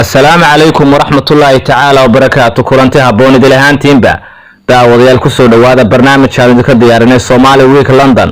السلام عليكم ورحمة الله تعالى وبركاته. كلنتي هبون إذا لهانتين با داوديال كسو دوادا برنامج شاهد كديارنا الصومالي ويك لندن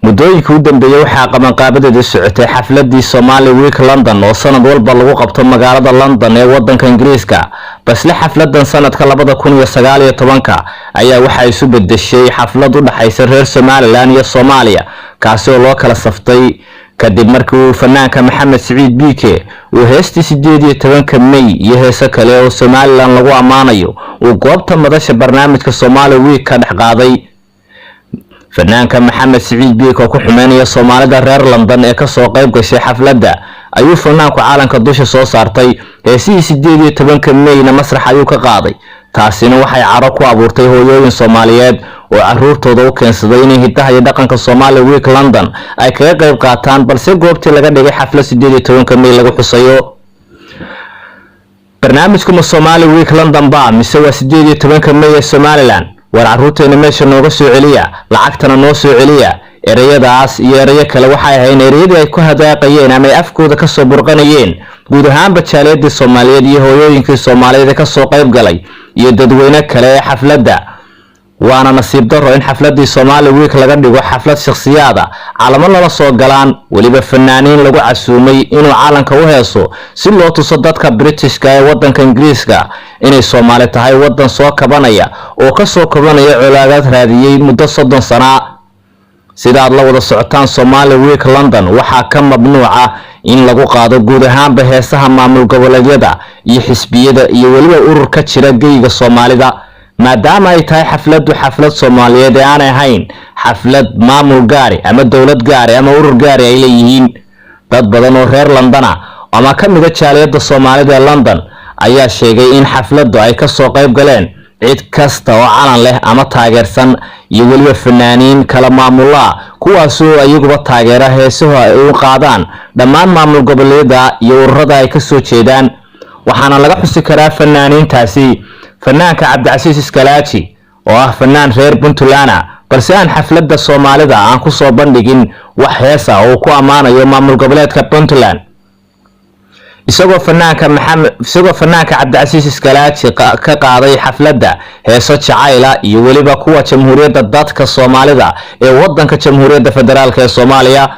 مدوينك ودن بيو حاقا من قابل دي سعوتي حفلة دي الصومالي ويك لندن وصند والبلغو قبطو مقالة لندن ودن كإنجليسكا بس لحفلة سنة كاللبدا كونية سقالية طبانكا أيا وحا يسوب الدشي حفلة دون حيسر هير سومالي لانية الصومالية كاسو لوكال صفتي kadib markii uu fanaanka Maxamed Saciid Biike uu heestii 18 May iyo heesa kale oo Somaliland lagu amaanayo uu goobta madasha barnaamijka Somali Week ka dhex qaaday fanaanka Maxamed Saciid Biike oo ku xumeynaya Soomaalida reer London ee ka soo qayb gashay xafladda ayuu fanaanku caalanka dusha soo saartay heesii 18 May na masrax ayuu ka qaaday taasina waxay caro ku abuurtay hooyooyin Soomaaliyeed oo caruurtooda u keensaday inay hidaha iyo dhaqanka Somali Week London ay kaga qayb qaataan balse goobtii laga dhigay xaflad 18 May lagu xusayo barnaamijka Somali Week London baa mise waa 18 May ee Somaliland war caruurteena meesha nooga soo celiya lacagtana noo soo celiya ereyadaas iyo ereyo kale waxay ahayn ereyadii ay ku hadaaqayeen ama ay afkooda ka soo burqanayeen guud ahaan bajaaliyada Soomaaliyeed iyo hooyooyinkii Soomaaliyeed ka soo qayb galay iyo dadweyne kale ee xafladda waana nasiib daro in xafladii Somali Week laga dhigo xaflad shakhsiyaada calamo lala soo galaan waliba fanaaniin lagu casuumay inuu caalanka u heeso si loo tuso dadka Britishka ee wadanka Ingiriiska inay Soomaali tahay wadan soo kabanaya oo ka soo kabanaya colaadaad raadiyay muddo 30 sano sida la wada socotaan Somali Week London waxa ka mamnuuca in lagu qaado guud ahaan heesaha maamul goboleedyada iyo xisbiyada iyo waliba ururka jira geyga Soomaalida maadaama ay tahay xaflad Soomaaliyeed aan ahayn xaflad maamul gaari ama dawlad gaari ama urur gaari ay leeyihiin dad badan oo reer London ama ka mid ah jaaliyada Soomaalida ee London ayaa sheegay in xafladdu ay ka soo qayb galeen cid kasta oo calan leh ama taageersan iyo waliba fanaaniin kala maamula kuwaas oo ayaguba taageera heesaha ay u qaadaan dhammaan maamul goboleedyada iyo ururada ay ka soo jeedaan waxaana laga xusi karaa fanaaniintaasi fanaanka Cabdicasiis Iskalaaji oo ah fanaan reer Puntland balse aan xafladda Soomaalida aan ku soo bandhigin wax heesa oo ku amaanayo maamul goboleedka Puntland isagoo fanaanka Cabdicasiis Iskalaaji ka qaaday xafladda heeso jacayla iyo waliba kuwa jamhuuriyadda dadka Soomaalida ee wadanka jamhuuriyadda federaalka ee Soomaaliya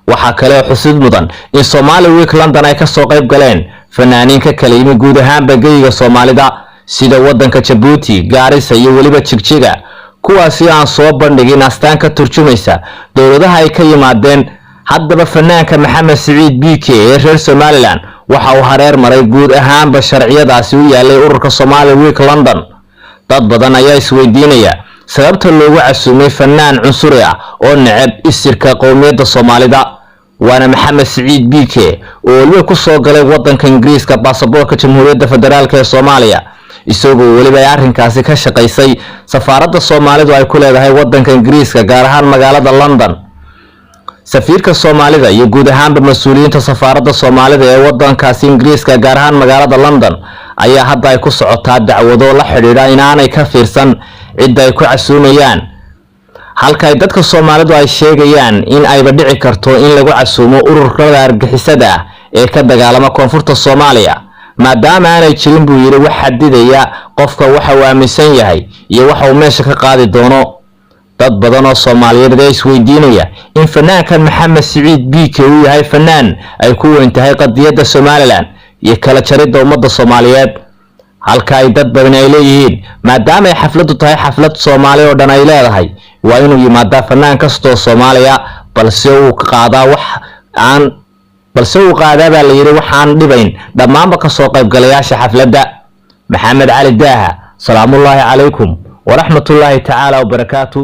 waxa kale oo xusid mudan in Somali Week London ay ka soo qayb galeen fanaaniin ka kala yimid guud ahaan bagayga Soomaalida sida wadanka Djibouti Garissa iyo waliba Jigjiga kuwaasi aan soo bandhigin astaan ka turjumaysa dawladaha ay ka yimaadeen haddaba fanaanka Maxamed Saciid Biike ee reer Somaliland waxa uu hareer maray guud ahaan sharciyadaasi u yaalay ururka Somali Week London dad badan ayaa isweydiinaya sababta loogu casuumay fanaan cunsuri ah oo neceb isirka qowmiyadda Soomaalida waana Maxamed Saciid Biike oo wali ku soo galay wadanka Ingiriiska baasaboorka jamhuuriyadda federaalka ee Soomaaliya isagoo waliba arrinkaasi ka shaqeysay safaaradda Soomaalidu ay ku leedahay wadanka Ingiriiska gaar ahaan magaalada London safiirka Soomaalida iyo guud ahaan mas'uuliyiinta safaaradda Soomaalida ee wadankaasi Ingiriiska gaar ahaan magaalada London ayaa hadda ay ku socotaa dacwado la xiriira inaanay ka fiirsan cid ay ku casuumayaan halka ay dadka Soomaalidu ay sheegayaan in ay dhici karto in lagu casuumo ururada argagixisada ee ka dagaalama koonfurta Soomaaliya maadaama aanay jirin buu yiri wax xadidaya qofka waxa uu aaminsan yahay iyo waxa uu meesha ka qaadi doono dad badan oo Soomaaliyeed ay isweydiinaya in fanaankan Maxamed Saciid Biike uu yahay fanaan ay ku weyn tahay qadiyadda Somaliland iyo kala jaridda ummadda Soomaaliyeed halka ay dad badan ay leeyihiin maadaama ay xafladdu tahay xaflad Soomaali oo dhan ay leedahay waa inuu yimaado fanaan kasta Soomaaliya balse uu qaadaa baa la yiri waxaan dhibayn dhamaanba ka soo qayb galayaasha xafladda Maxamed Cali Daaha salaamullaahi calaykum wa rahmatullaahi ta'ala wa barakaatuh